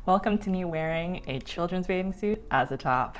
Welcome to me wearing a children's bathing suit as a top.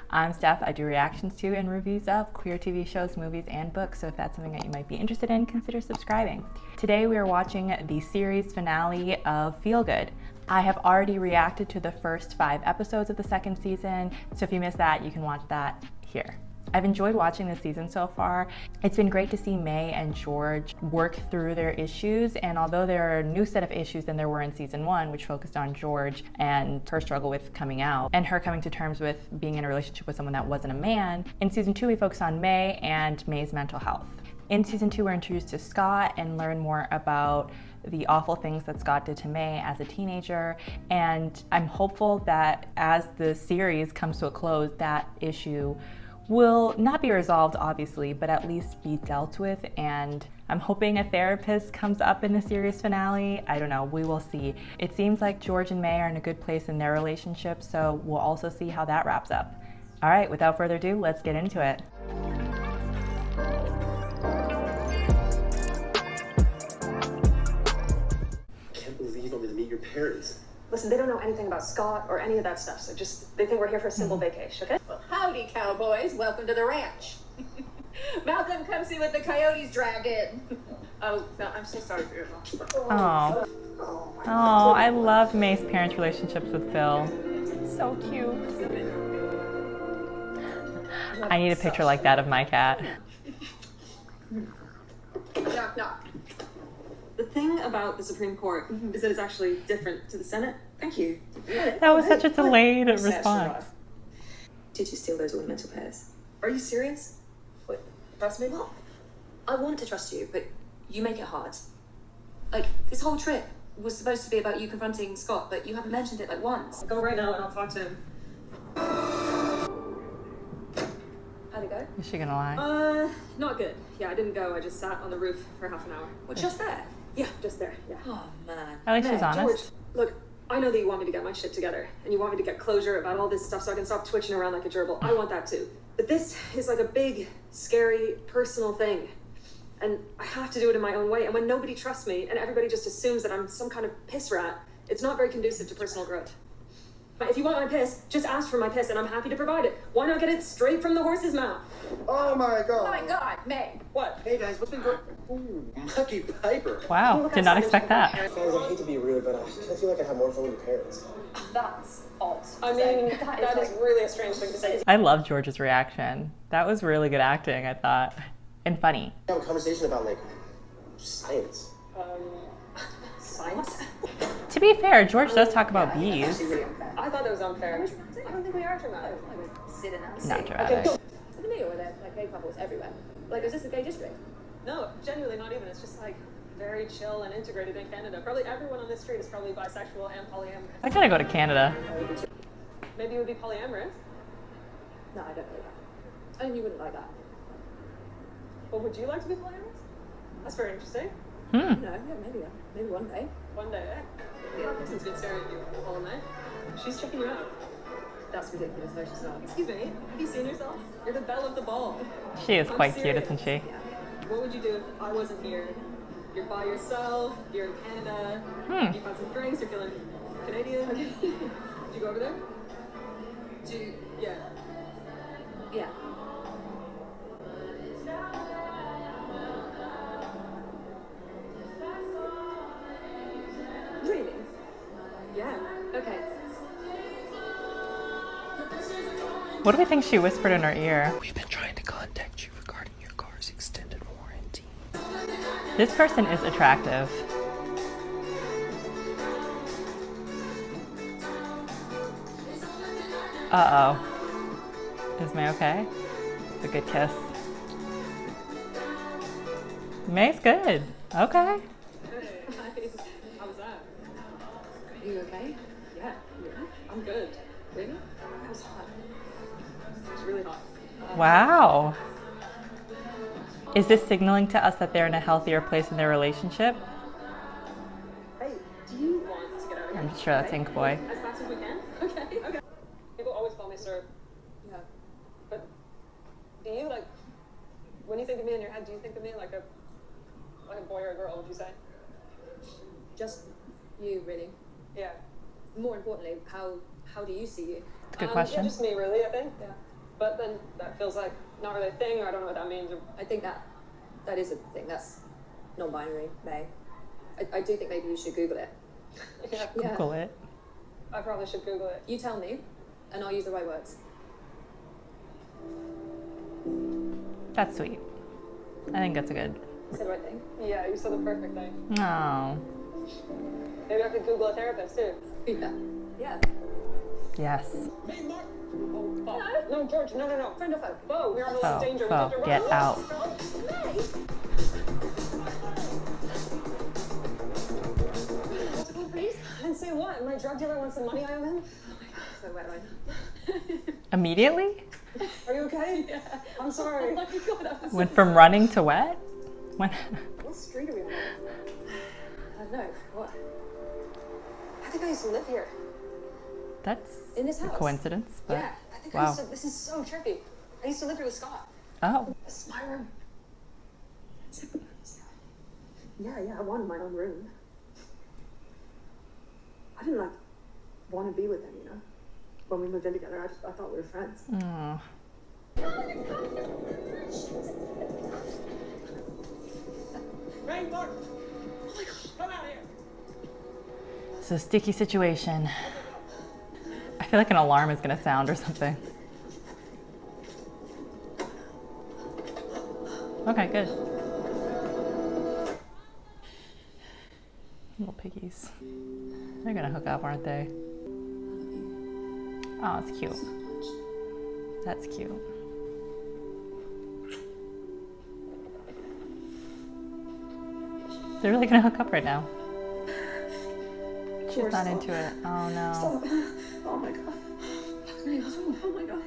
I'm Steph. I do reactions to and reviews of queer TV shows, movies, and books, so if that's something that you might be interested in, consider subscribing. Today we are watching the series finale of Feel Good. I have already reacted to the first 5 episodes of the second season, so if you missed that, you can watch that here. I've enjoyed watching this season so far. It's been great to see May and George work through their issues, and although there are a new set of issues than there were in season 1, which focused on George and her struggle with coming out, and her coming to terms with being in a relationship with someone that wasn't a man, in season 2 we focus on May and May's mental health. In season 2 we're introduced to Scott and learn more about the awful things that Scott did to May as a teenager, and I'm hopeful that as the series comes to a close, that issue will not be resolved, obviously, but at least be dealt with, and I'm hoping a therapist comes up in the series finale. I don't know, we will see. It seems like George and May are in a good place in their relationship, so we'll also see how that wraps up. All right, without further ado, let's get into it. I can't believe I'm gonna meet your parents. Listen, they don't know anything about Scott or any of that stuff, so just, they think we're here for a simple vacation, okay? Well, howdy, cowboys. Welcome to the ranch. Malcolm, come see what the coyotes dragged in. Oh, Phil, I'm so sorry for your loss. Oh, I love May's parents' relationships with Phil. So cute. I need a picture like that of my cat. Knock, knock. The thing about the Supreme Court is that it's actually different to the Senate. Thank you. That was such a delayed response. Did you steal those ornamental pears? Are you serious? Wait, Trust me? what? I want to trust you, but you make it hard. Like, this whole trip was supposed to be about you confronting Scott, but you haven't mentioned it like once. Go right now and I'll talk to him. How'd it go? Is she gonna lie? Not good. Yeah, I didn't go. I just sat on the roof for half an hour. Well, just there. Yeah, just there. Yeah. Oh, man. At least she's honest. George, look, I know that you want me to get my shit together, and you want me to get closure about all this stuff so I can stop twitching around like a gerbil. I want that too. But this is like a big, scary, personal thing. And I have to do it in my own way. And when nobody trusts me, and everybody just assumes that I'm some kind of piss rat, it's not very conducive to personal growth. But if you want my piss, just ask for my piss, and I'm happy to provide it. Why not get it straight from the horse's mouth? Oh my god. Oh my God, May. What? Hey guys, what's been going? Ooh, Lucky Piper. Wow, did not expect that. Guys, I hate to be rude, but I feel like I have more fun with your parents. That's odd. I mean, that is really a strange thing to say. I love George's reaction. That was really good acting, I thought. And funny. Have a conversation about, like, science. Science? To be fair, George does talk about bees. I thought that was unfair. I don't think we are dramatic. Sit in that Not seat. dramatic. Look at me, or were there like gay couples everywhere? Like, is this a gay district? No, genuinely not even. It's just like very chill and integrated in Canada. Probably everyone on this street is probably bisexual and polyamorous. I gotta go to Canada. Maybe it would be polyamorous. No, I don't believe that. And you wouldn't like that. But would you like to be polyamorous? That's very interesting. No, yeah, maybe one day. One day, eh? That person's been staring at you all night. She's checking you out. That's ridiculous. No, she's not. Excuse me, have you seen yourself? You're the belle of the ball. She is I'm quite cute, serious. isn't she? What would you do if I wasn't here? You're by yourself, you're in Canada, you've had some drinks, you're feeling Canadian. Did you go over there? Yeah. Yeah. Really? Yeah. Okay. What do we think she whispered in her ear? We've been trying to contact you regarding your car's extended warranty. This person is attractive. Uh-oh. Is May okay? It's a good kiss. May's good. Okay. Hey, how was that? Are you okay? Yeah. I'm good. Really? That was hot. It was really hot. Wow. Is this signaling to us that they're in a healthier place in their relationship? Hey, do you want to get out of here? I'm sure that's Ink Boy. As fast as we can? Okay. People always call me sir. Yeah. But do you, like, when you think of me in your head, do you think of me like a boy or a girl, would you say? Just you, really. Yeah. more importantly, how do you see you? It's a good Yeah, question. just me, really, I think. Yeah. But then that feels like not really a thing, or I don't know what that means. Or... I think that is a thing. That's non-binary, May. I do think maybe you should Google it. Yeah, Google it. I probably should Google it. You tell me, and I'll use the right words. That's sweet. I think that's a good. Say the right thing. Yeah, you said the perfect thing. Oh, Maybe I could Google a therapist too. Yeah. Yeah. yes. Hey, Mark! No, George, no. Friend or foe? Whoa, we're on the Foe, danger. We foe, have to run. get out. And say what? My drug dealer wants some money I owe him? So where do I? Immediately? Are you okay? Yeah. I'm sorry. Oh my God, I was Went from running to wet? When? What street are we on? I don't know. What? I think I used to live here. That's In this a house. coincidence, but Yeah, I think I wow. used to. This is so trippy. I used to live here with Scott. Oh, This is my room. Yeah, I wanted my own room. I didn't like want to be with him, you know. When we moved in together, I thought we were friends. oh. Hey, Mark! Oh my gosh, come out here! It's a sticky situation. I feel like an alarm is gonna sound or something. Okay, good. Little piggies. They're gonna hook up, aren't they? Oh, it's cute. That's cute. They're really gonna hook up right now. She's not into it. Oh no. Oh my god. Oh my god.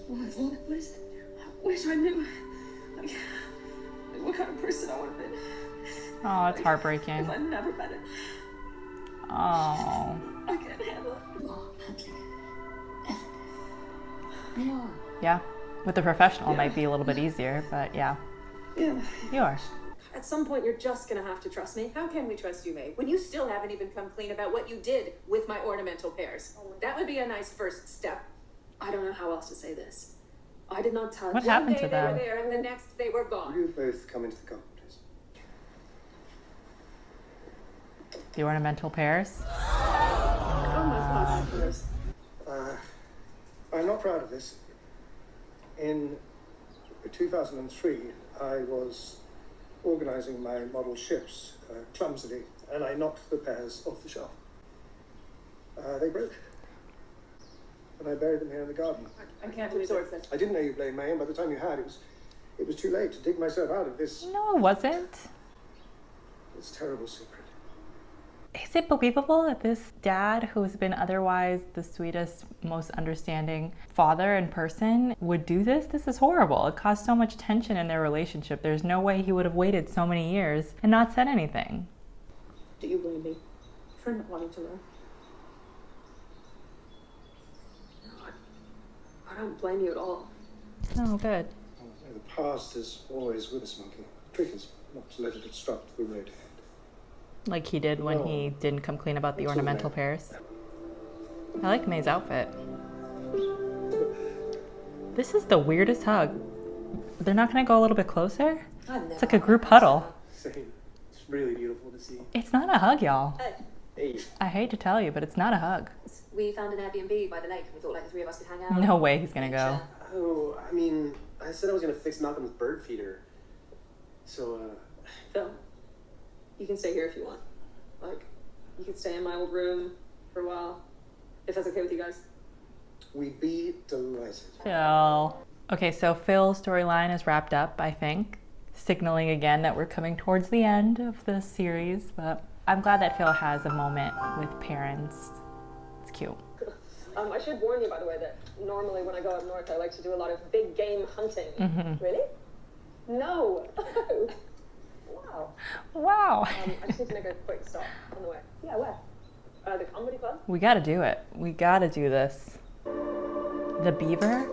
What is it? I wish I knew. Like, what kind of person I would have been Oh, it's heartbreaking. if I'd never met him. Oh. I can't handle it. Yeah. With the professional, it might be a little bit easier, but yeah. Yeah. Yours. At some point, you're just gonna have to trust me. How can we trust you, May, when you still haven't even come clean about what you did with my ornamental pears? That would be a nice first step. I don't know how else to say this. I did not touch. What One happened day to they were them? there, and the next they were Will gone. you both come into the car, please? The ornamental pears. Oh my god. I'm not proud of this. In 2003, I was organizing my model ships clumsily, and I knocked the pears off the shelf. They broke, and I buried them here in the garden. I can't absorb this. I didn't know you blamed May, and by the time you had, it was too late to dig myself out of this No, it wasn't. terrible secret. Is it believable that this dad, who has been otherwise the sweetest, most understanding father and person, would do this? This is horrible. It caused so much tension in their relationship. There's no way he would have waited so many years and not said anything. Do you blame me for not wanting to know? No, I don't blame you at all. Oh, good. The past is always with us, Monkey. The trick is not to let it obstruct the road ahead. Like he did when he didn't come clean about the ornamental pears. I like May's outfit. This is the weirdest hug. They're not gonna go a little bit closer? It's like a group huddle. Same. It's really beautiful to see. It's not a hug, y'all. Hey. I hate to tell you, but it's not a hug. We found an Airbnb by the lake and we thought like the three of us could hang out. No way he's gonna go. Oh, I mean, I said I was gonna fix Malcolm's bird feeder. So, Phil, you can stay here if you want. Like, you can stay in my old room for a while, if that's okay with you guys. we'd be delighted. Phil. Okay, so Phil's storyline is wrapped up, I think, signaling again that we're coming towards the end of the series, but I'm glad that Phil has a moment with parents. It's cute. I should warn you, by the way, that normally when I go up north, I like to do a lot of big game hunting. Mm-hmm. Really? No. Wow. Wow. I just need to make a quick stop on the way. Yeah, where? The comedy club? We gotta do it. We gotta do this. The beaver?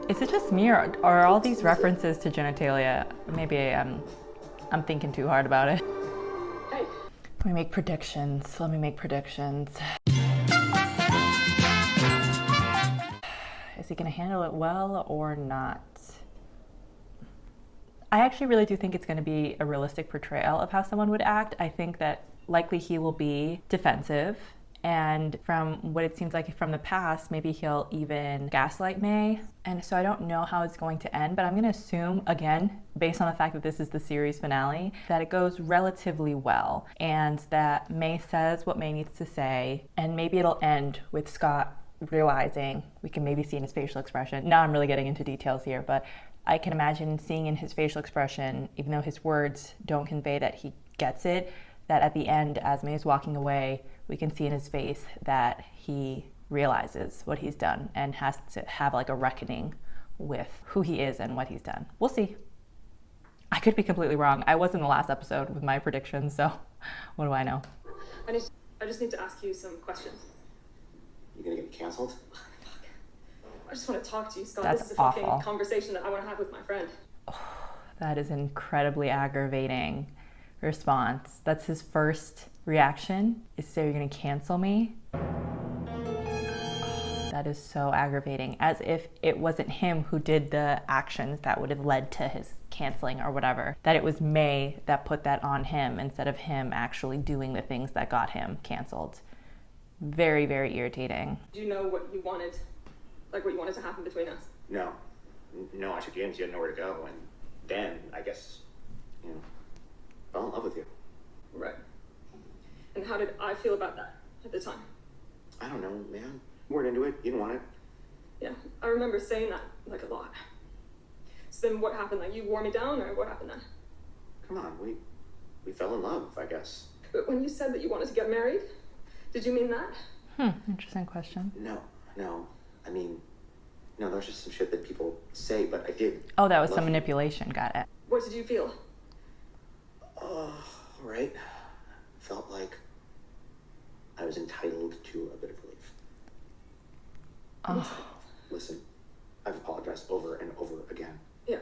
Is it just me, or are all these references to genitalia? Maybe I'm thinking too hard about it. Hey. Let me make predictions. Is he going to handle it well or not? I actually really do think it's going to be a realistic portrayal of how someone would act. I think that likely he will be defensive, and from what it seems like from the past, maybe he'll even gaslight May. And so I don't know how it's going to end, but I'm going to assume, again, based on the fact that this is the series finale, that it goes relatively well and that May says what May needs to say, and maybe it'll end with Scott realizing, we can maybe see in his facial expression. Now I'm really getting into details here, but I can imagine seeing in his facial expression, even though his words don't convey that he gets it, that at the end, as May is walking away, we can see in his face that he realizes what he's done and has to have like a reckoning with who he is and what he's done. We'll see. I could be completely wrong. I was in the last episode with my predictions, so what do I know? I just need to ask you some questions. You gonna get canceled? I just want to talk to you, Scott. That's this is a awful. fucking conversation that I want to have with my friend. That is incredibly aggravating response. That's his first reaction, is to say, you're gonna cancel me? That is so aggravating, as if it wasn't him who did the actions that would have led to his canceling or whatever, that it was May that put that on him instead of him actually doing the things that got him canceled. Very, very irritating. Do you know what you wanted? Like what you wanted to happen between us? No, I took you in, so you had nowhere to go, and then, I guess, fell in love with you. Right. And how did I feel about that at the time? I don't know, man. You weren't into it, you didn't want it. Yeah, I remember saying that like a lot. So then what happened? Like you wore me down, or what happened then? Come on, we fell in love, I guess. But when you said that you wanted to get married, did you mean that? Interesting question. No, I mean, no, that was just some shit that people say, but I did. Oh, that was love some you. manipulation, got it. What did you feel? Right. Felt like I was entitled to a bit of relief. Listen, I've apologized over and over again. Yeah.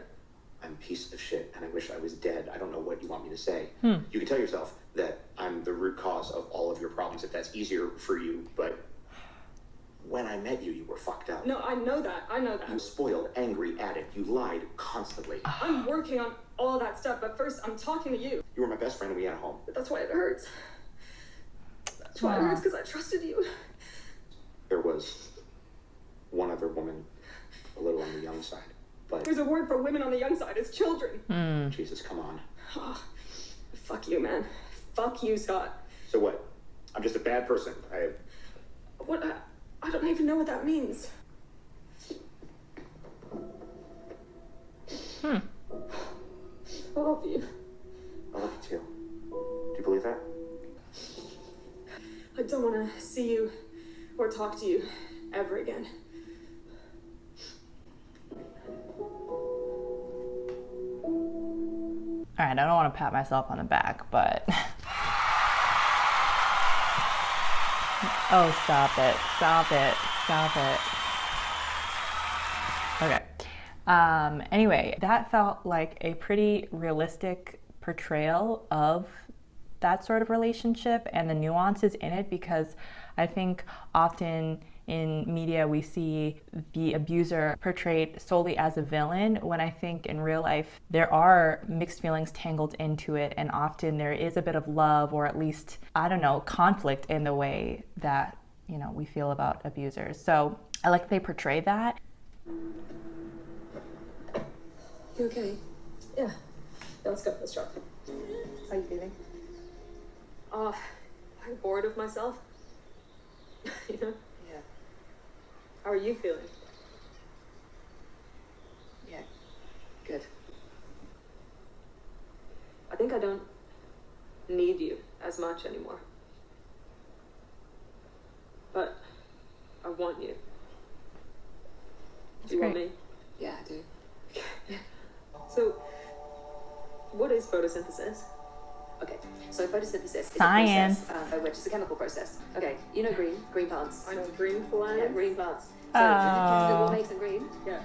I'm a piece of shit and I wish I was dead. I don't know what you want me to say. You can tell yourself that I'm the root cause of all of your problems if that's easier for you, but when I met you, you were fucked up. No, I know that. You spoiled, angry addict. You lied constantly. I'm working on all that stuff, but first I'm talking to you. You were my best friend and we had a home. But that's why it hurts. That's why it hurts, because I trusted you. There was one other woman a little on the young side, but There's a word for women on the young side. It's children. Jesus, come on. Oh, fuck you, man. Fuck you, Scott. So what? I'm just a bad person. What? I don't even know what that means. I love you. I love you too. Do you believe that? I don't want to see you or talk to you ever again. All right, I don't want to pat myself on the back, but... Oh, stop it. Okay. Anyway, that felt like a pretty realistic portrayal of that sort of relationship and the nuances in it, because I think often in media we see the abuser portrayed solely as a villain, when I think in real life there are mixed feelings tangled into it, and often there is a bit of love, or at least, I don't know, conflict in the way that, we feel about abusers. So I like they portray that. You okay? Yeah, let's go. Let's try. How you feeling? I'm bored of myself. Yeah. How are you feeling? Yeah, good. I think I don't need you as much anymore. But I want you. Do you want me? Yeah, I do. So, what is photosynthesis? Okay, so photosynthesis Science. is a process, which is a chemical process. Okay, you know green plants. I know green plants. Yeah, green plants. So Oh. what makes them green? Yeah.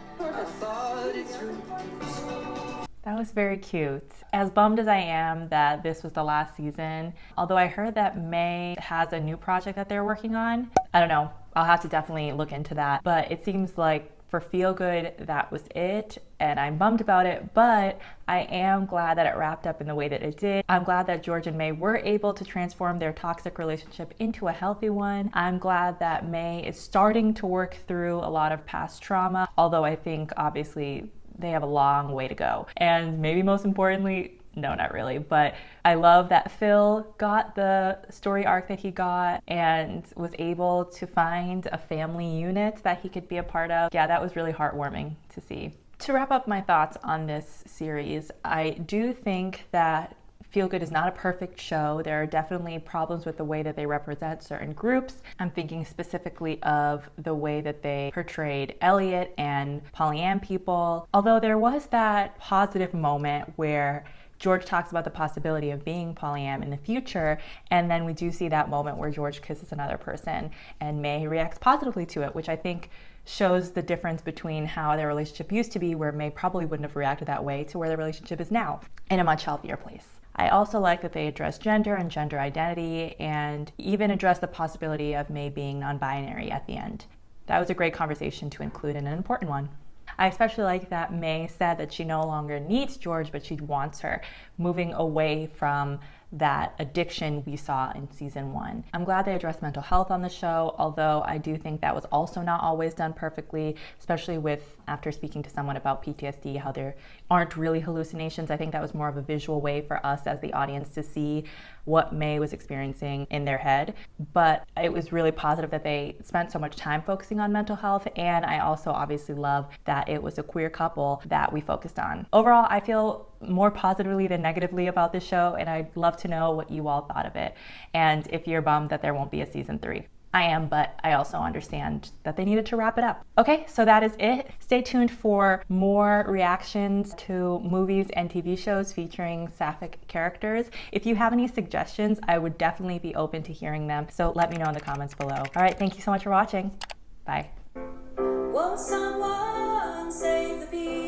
That That was very cute. As bummed as I am that this was the last season, although I heard that May has a new project that they're working on. I don't know. I'll have to definitely look into that. But it seems like for Feel Good, that was it. And I'm bummed about it, but I am glad that it wrapped up in the way that it did. I'm glad that George and May were able to transform their toxic relationship into a healthy one. I'm glad that May is starting to work through a lot of past trauma, although I think obviously they have a long way to go. And maybe most importantly, no, not really, but I love that Phil got the story arc that he got and was able to find a family unit that he could be a part of. Yeah, that was really heartwarming to see. To wrap up my thoughts on this series, I do think that Feel Good is not a perfect show. There are definitely problems with the way that they represent certain groups. I'm thinking specifically of the way that they portrayed Elliot and polyam people. Although there was that positive moment where George talks about the possibility of being polyam in the future, and then we do see that moment where George kisses another person and May reacts positively to it, which I think shows the difference between how their relationship used to be, where May probably wouldn't have reacted that way, to where their relationship is now, in a much healthier place. I also like that they address gender and gender identity, and even address the possibility of May being non-binary at the end. That was a great conversation to include and an important one. I especially like that May said that she no longer needs George, but she wants her, moving away from that addiction we saw in season 1. I'm glad they addressed mental health on the show, although I do think that was also not always done perfectly, especially after speaking to someone about PTSD, how there aren't really hallucinations. I think that was more of a visual way for us as the audience to see what May was experiencing in their head. But it was really positive that they spent so much time focusing on mental health, and I also obviously love that it was a queer couple that we focused on. Overall, I feel more positively than negatively about this show, and I'd love to know what you all thought of it, and if you're bummed that there won't be a season 3. I am, but I also understand that they needed to wrap it up. Okay, so that is it. Stay tuned for more reactions to movies and TV shows featuring sapphic characters. If you have any suggestions, I would definitely be open to hearing them, so let me know in the comments below. All right, thank you so much for watching. Bye. Won't someone save the people?